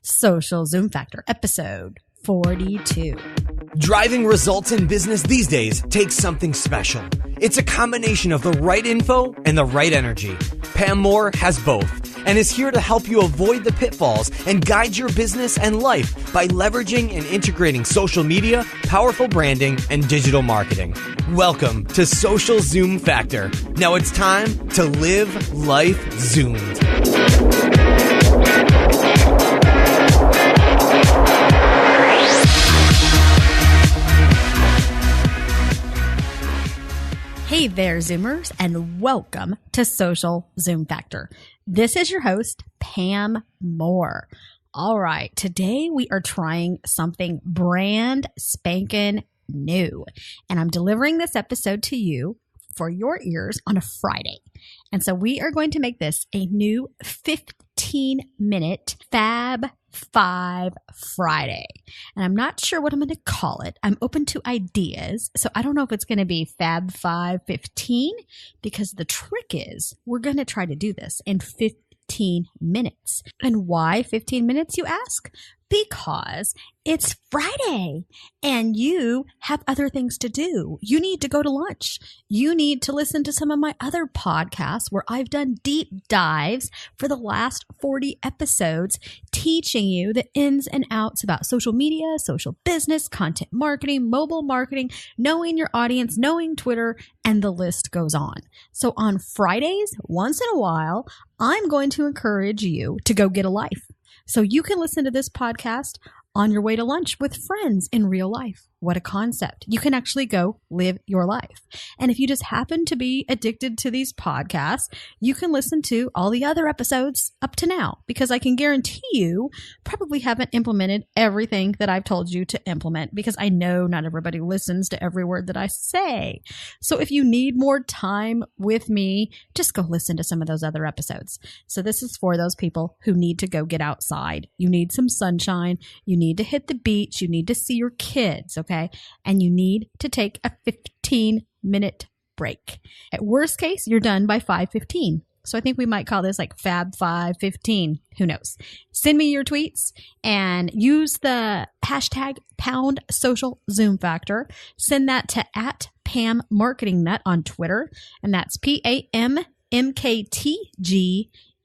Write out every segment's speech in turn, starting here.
Social Zoom Factor, episode 42. Driving results in business these days takes something special. It's a combination of the right info and the right energy. Pam Moore has both and is here to help you avoid the pitfalls and guide your business and life by leveraging and integrating social media, powerful branding, and digital marketing. Welcome to Social Zoom Factor. Now it's time to live life zoomed. Hey there, Zoomers, and welcome to Social Zoom Factor. This is your host, Pam Moore. All right, today we are trying something brand spanking new, and I'm delivering this episode to you for your ears on a Friday. And so we are going to make this a new 15-minute Fab 5 Friday. And I'm not sure what I'm going to call it. I'm open to ideas. So I don't know if it's going to be Fab 5 15, because the trick is we're going to try to do this in 15 minutes. And why 15 minutes, you ask? Because it's Friday and you have other things to do. You need to go to lunch. You need to listen to some of my other podcasts where I've done deep dives for the last 40 episodes, teaching you the ins and outs about social media, social business, content marketing, mobile marketing, knowing your audience, knowing Twitter, and the list goes on. So on Fridays, once in a while, I'm going to encourage you to go get a life. So you can listen to this podcast on your way to lunch with friends in real life. What a concept. You can actually go live your life. And if you just happen to be addicted to these podcasts, you can listen to all the other episodes up to now, because I can guarantee you probably haven't implemented everything that I've told you to implement, because I know not everybody listens to every word that I say. So if you need more time with me, just go listen to some of those other episodes. So this is for those people who need to go get outside. You need some sunshine. You need to hit the beach. You need to see your kids, okay? And you need to take a 15-minute break. At worst case, you're done by 5:15. So I think we might call this like Fab 5:15. Who knows? Send me your tweets and use the hashtag #SocialZoomFactor. Send that to @PamMarketingNut on Twitter. And that's PAMMKTG.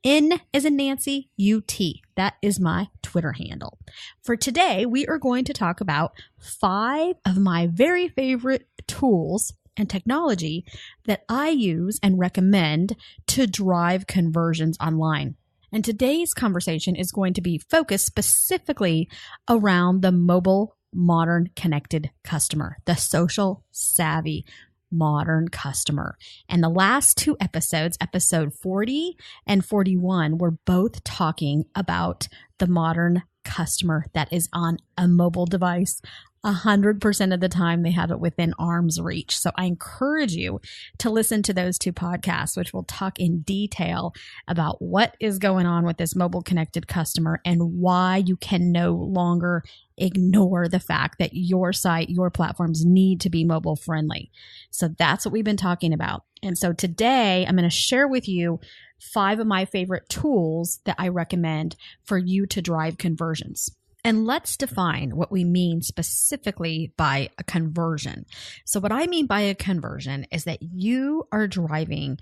N as in Nancy, UT. That is my Twitter handle. For today, we are going to talk about 5 of my very favorite tools and technology that I use and recommend to drive conversions online. And today's conversation is going to be focused specifically around the mobile, modern, connected customer, the social savvy modern customer. And the last 2 episodes, episode 40 and 41, were both talking about the modern customer that is on a mobile device. 100% of the time they have it within arm's reach. So I encourage you to listen to those 2 podcasts, which will talk in detail about what is going on with this mobile connected customer and why you can no longer ignore the fact that your site, your platforms need to be mobile friendly. So that's what we've been talking about. And so today I'm going to share with you 5 of my favorite tools that I recommend for you to drive conversions. And let's define what we mean specifically by a conversion. So what I mean by a conversion is that you are driving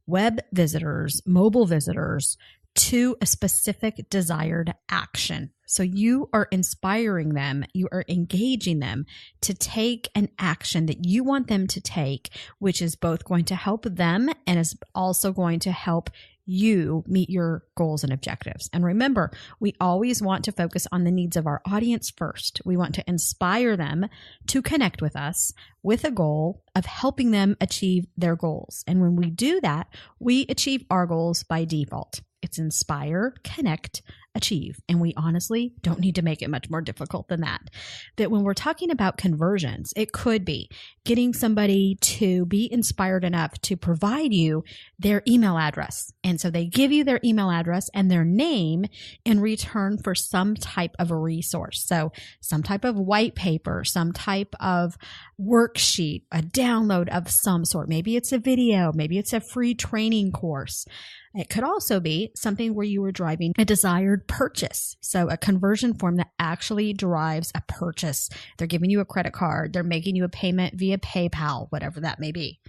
web visitors, mobile visitors to a specific desired action. So you are inspiring them, you are engaging them to take an action that you want them to take, which is both going to help them and is also going to help you meet your goals and objectives. And remember, we always want to focus on the needs of our audience first. We want to inspire them to connect with us with a goal of helping them achieve their goals. And when we do that, we achieve our goals by default. It's inspire, connect, achieve. And we honestly don't need to make it much more difficult than that. That when we're talking about conversions, it could be getting somebody to be inspired enough to provide you their email address. And so they give you their email address and their name in return for some type of a resource. So some type of white paper, some type of worksheet, a download of some sort. Maybe it's a video, maybe it's a free training course. It could also be something where you were driving a desired purchase. So a conversion form that actually drives a purchase. They're giving you a credit card. They're making you a payment via PayPal, whatever that may be.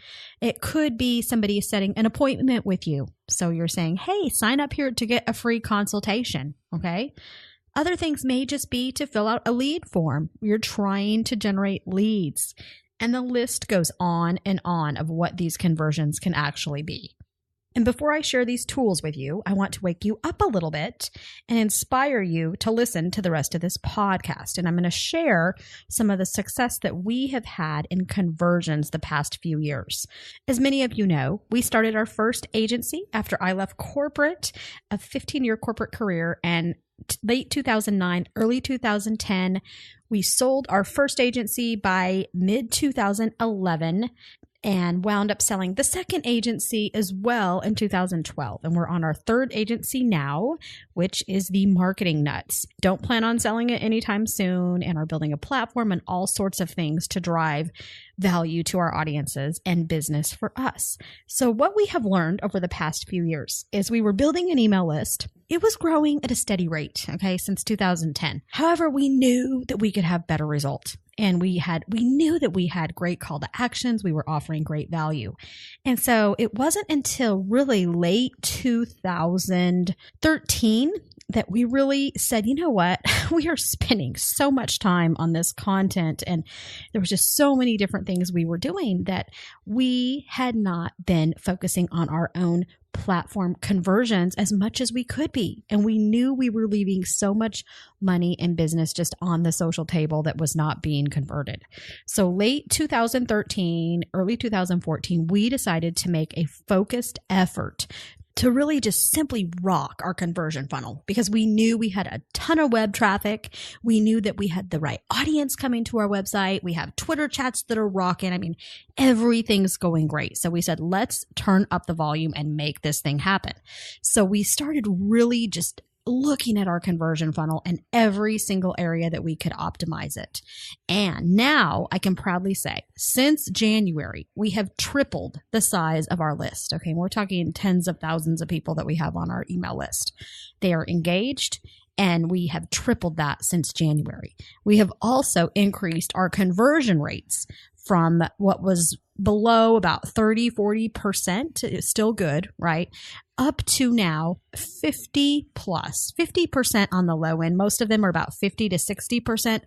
It could be somebody setting an appointment with you. So you're saying, hey, sign up here to get a free consultation. Okay. Other things may just be to fill out a lead form. You're trying to generate leads. And the list goes on and on of what these conversions can actually be. And before I share these tools with you, I want to wake you up a little bit and inspire you to listen to the rest of this podcast. And I'm going to share some of the success that we have had in conversions the past few years. As many of you know, we started our first agency after I left corporate, a 15-year corporate career, and late 2009, early 2010, we sold our first agency by mid 2011 and wound up selling the second agency as well in 2012. And we're on our third agency now, which is the Marketing Nuts. Don't plan on selling it anytime soon and are building a platform and all sorts of things to drive value to our audiences and business for us. So what we have learned over the past few years is we were building an email list. It was growing at a steady rate, okay, since 2010. However, we knew that we could have better results. And we knew that we had great call to actions. We were offering great value. And so it wasn't until really late 2013 that we really said, you know what, we are spending so much time on this content. And there was just so many different things we were doing that we had not been focusing on our own platform conversions as much as we could be. And we knew we were leaving so much money and business just on the social table that was not being converted. So late 2013, early 2014, we decided to make a focused effort to really just simply rock our conversion funnel because we knew we had a ton of web traffic. We knew that we had the right audience coming to our website. We have Twitter chats that are rocking. I mean, everything's going great. So we said, let's turn up the volume and make this thing happen. So we started really just looking at our conversion funnel and every single area that we could optimize it. And now I can proudly say, since January, we have tripled the size of our list. Okay, we're talking tens of thousands of people that we have on our email list. They are engaged, and we have tripled that since January. We have also increased our conversion rates from what was below about 30-40%, it's still good, right? Up to now 50 plus, 50% on the low end. Most of them are about 50 to 60%,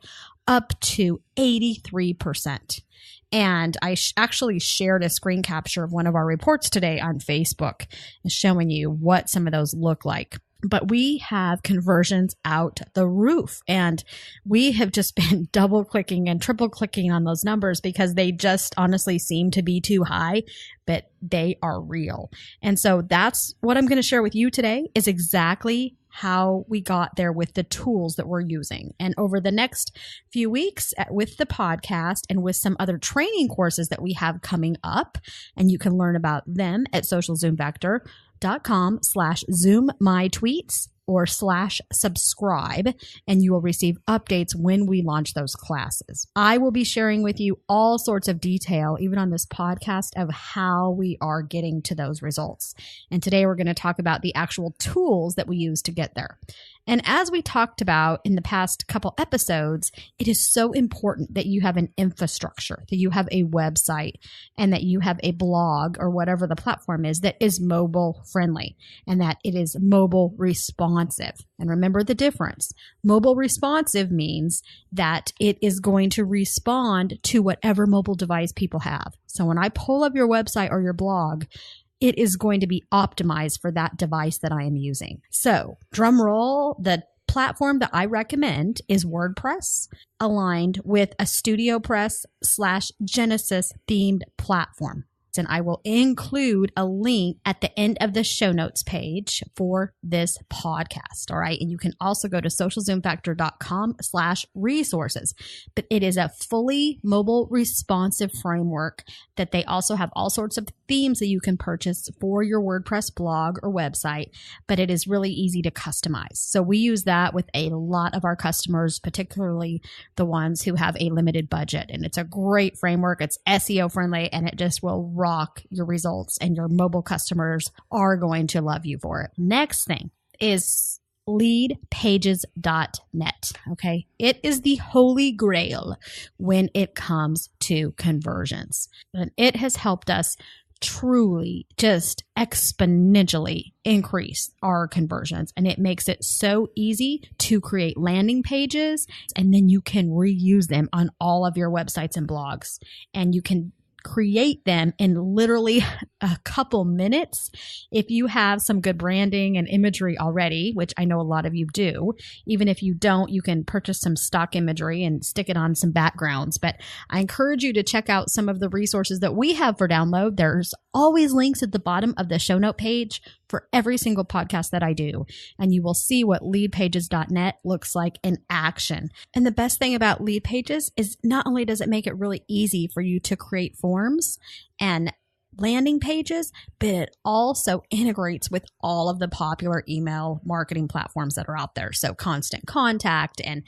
up to 83%. And I actually shared a screen capture of one of our reports today on Facebook showing you what some of those look like. But we have conversions out the roof, and we have just been double clicking and triple clicking on those numbers because they just honestly seem to be too high, but they are real. And so that's what I'm going to share with you today is exactly how we got there with the tools that we're using. And over the next few weeks with the podcast and with some other training courses that we have coming up, and you can learn about them at socialzoomfactor.com/zoom-my-tweets or /subscribe, and you will receive updates when we launch those classes. I will be sharing with you all sorts of detail, even on this podcast, of how we are getting to those results. And today we're going to talk about the actual tools that we use to get there. And as we talked about in the past couple episodes, it is so important that you have an infrastructure, that you have a website, and that you have a blog or whatever the platform is that is mobile friendly and that it is mobile responsive. And remember the difference. Mobile responsive means that it is going to respond to whatever mobile device people have. So when I pull up your website or your blog, it is going to be optimized for that device that I am using. So, drum roll, the platform that I recommend is WordPress, aligned with a StudioPress/Genesis themed platform. And I will include a link at the end of the show notes page for this podcast. All right. And you can also go to socialzoomfactor.com/resources. But it is a fully mobile responsive framework that they also have all sorts of themes that you can purchase for your WordPress blog or website. But it is really easy to customize. So we use that with a lot of our customers, particularly the ones who have a limited budget. And it's a great framework. It's SEO friendly, and it just will rock your results, and your mobile customers are going to love you for it. Next thing is leadpages.net. Okay. It is the holy grail when it comes to conversions. And it has helped us truly just exponentially increase our conversions. And it makes it so easy to create landing pages, and then you can reuse them on all of your websites and blogs. And you can create them in literally a couple minutes if you have some good branding and imagery already, which I know a lot of you do. Even if you don't, you can purchase some stock imagery and stick it on some backgrounds. But I encourage you to check out some of the resources that we have for download. There's always links at the bottom of the show note page for every single podcast that I do, and you will see what leadpages.net looks like in action. And the best thing about Lead Pages is not only does it make it really easy for you to create forms and landing pages, but it also integrates with all of the popular email marketing platforms that are out there. So Constant Contact and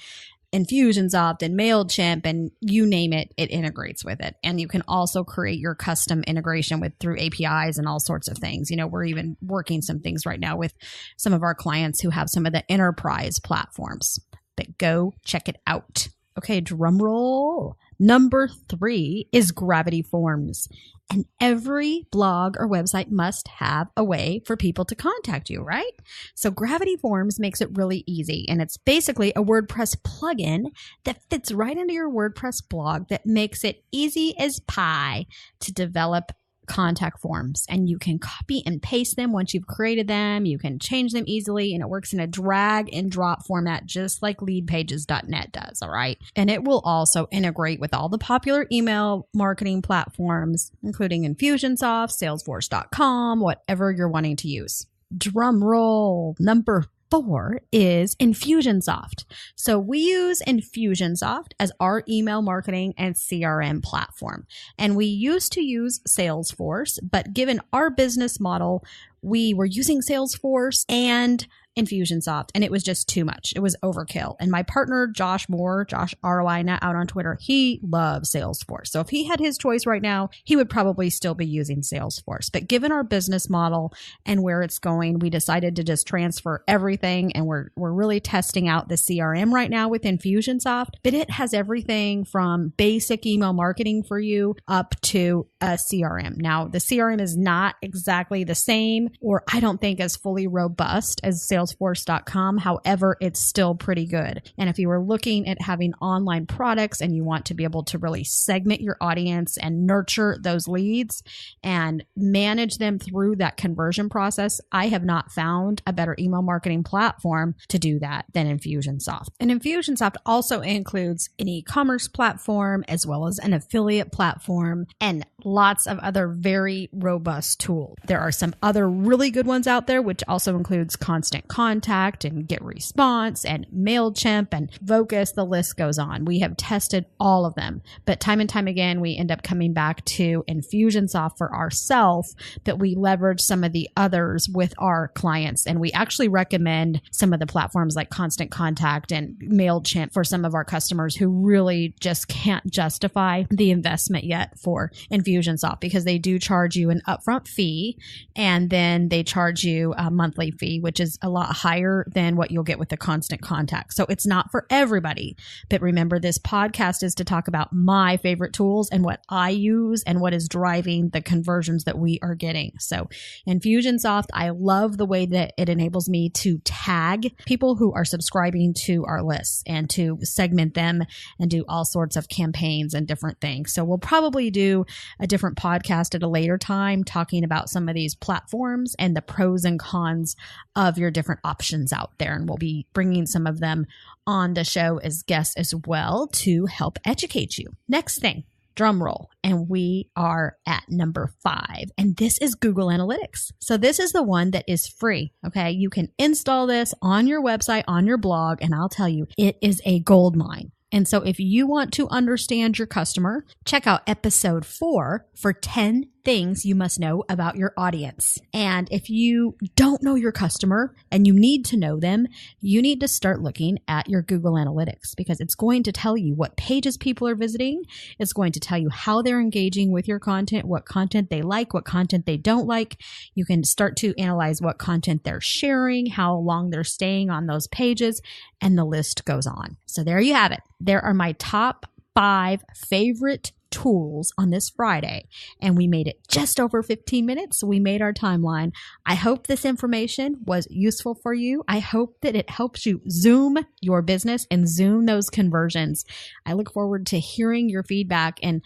Infusionsoft and MailChimp and you name it, it integrates with it. And you can also create your custom integration through APIs and all sorts of things. You know, we're even working some things right now with some of our clients who have some of the enterprise platforms. But go check it out. Okay, drum roll. Number 3 is Gravity Forms. And every blog or website must have a way for people to contact you, right? So Gravity Forms makes it really easy. And it's basically a WordPress plugin that fits right into your WordPress blog that makes it easy as pie to develop contact forms. And you can copy and paste them once you've created them. You can change them easily, and it works in a drag and drop format just like leadpages.net does. All right. And it will also integrate with all the popular email marketing platforms, including Infusionsoft, Salesforce.com, whatever you're wanting to use. Drum roll. Number 4 is Infusionsoft. So we use Infusionsoft as our email marketing and CRM platform. And we used to use Salesforce, but given our business model, we were using Salesforce and Infusionsoft, and it was just too much. It was overkill. And my partner, Josh Moore, Josh ROI, now out on Twitter, he loves Salesforce. So if he had his choice right now, he would probably still be using Salesforce. But given our business model and where it's going, we decided to just transfer everything. And we're really testing out the CRM right now with Infusionsoft. But it has everything from basic email marketing for you up to a CRM. Now, the CRM is not exactly the same, or I don't think as fully robust as Salesforce.com. However, it's still pretty good. And if you were looking at having online products and you want to be able to really segment your audience and nurture those leads and manage them through that conversion process, I have not found a better email marketing platform to do that than Infusionsoft. And Infusionsoft also includes an e-commerce platform as well as an affiliate platform and lots of other very robust tools. There are some other really good ones out there, which also includes Constant Contact and Get Response and MailChimp and Vocus. The list goes on. We have tested all of them, but time and time again, we end up coming back to Infusionsoft for ourselves, but we leverage some of the others with our clients. And we actually recommend some of the platforms like Constant Contact and MailChimp for some of our customers who really just can't justify the investment yet for Infusionsoft, because they do charge you an upfront fee and then they charge you a monthly fee, which is a lot higher than what you'll get with the Constant Contact. So it's not for everybody. But remember, this podcast is to talk about my favorite tools and what I use and what is driving the conversions that we are getting. So Infusionsoft, I love the way that it enables me to tag people who are subscribing to our lists and to segment them and do all sorts of campaigns and different things. So we'll probably do a different podcast at a later time talking about some of these platforms and the pros and cons of your different options out there. And we'll be bringing some of them on the show as guests as well to help educate you. Next thing, drum roll. And we are at number 5. And this is Google Analytics. So this is the one that is free. Okay. You can install this on your website, on your blog, and I'll tell you, it is a gold mine. And so if you want to understand your customer, check out episode 4 for 10 things you must know about your audience. And if you don't know your customer and you need to know them, you need to start looking at your Google Analytics, because it's going to tell you what pages people are visiting. It's going to tell you how they're engaging with your content, what content they like, what content they don't like. You can start to analyze what content they're sharing, how long they're staying on those pages, and the list goes on. So there you have it. There are my top 5 favorite tools on this Friday, and we made it just over 15 minutes. So we made our timeline. I hope this information was useful for you. I hope that it helps you zoom your business and zoom those conversions. I look forward to hearing your feedback and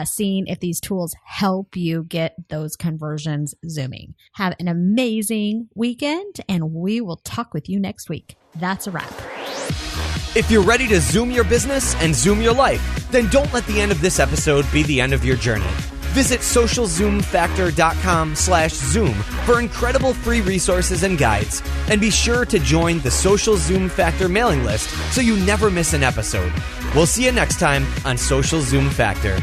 seeing if these tools help you get those conversions zooming. Have an amazing weekend, and we will talk with you next week. That's a wrap. If you're ready to zoom your business and zoom your life, then don't let the end of this episode be the end of your journey. Visit socialzoomfactor.com/zoom for incredible free resources and guides. And be sure to join the Social Zoom Factor mailing list so you never miss an episode. We'll see you next time on Social Zoom Factor.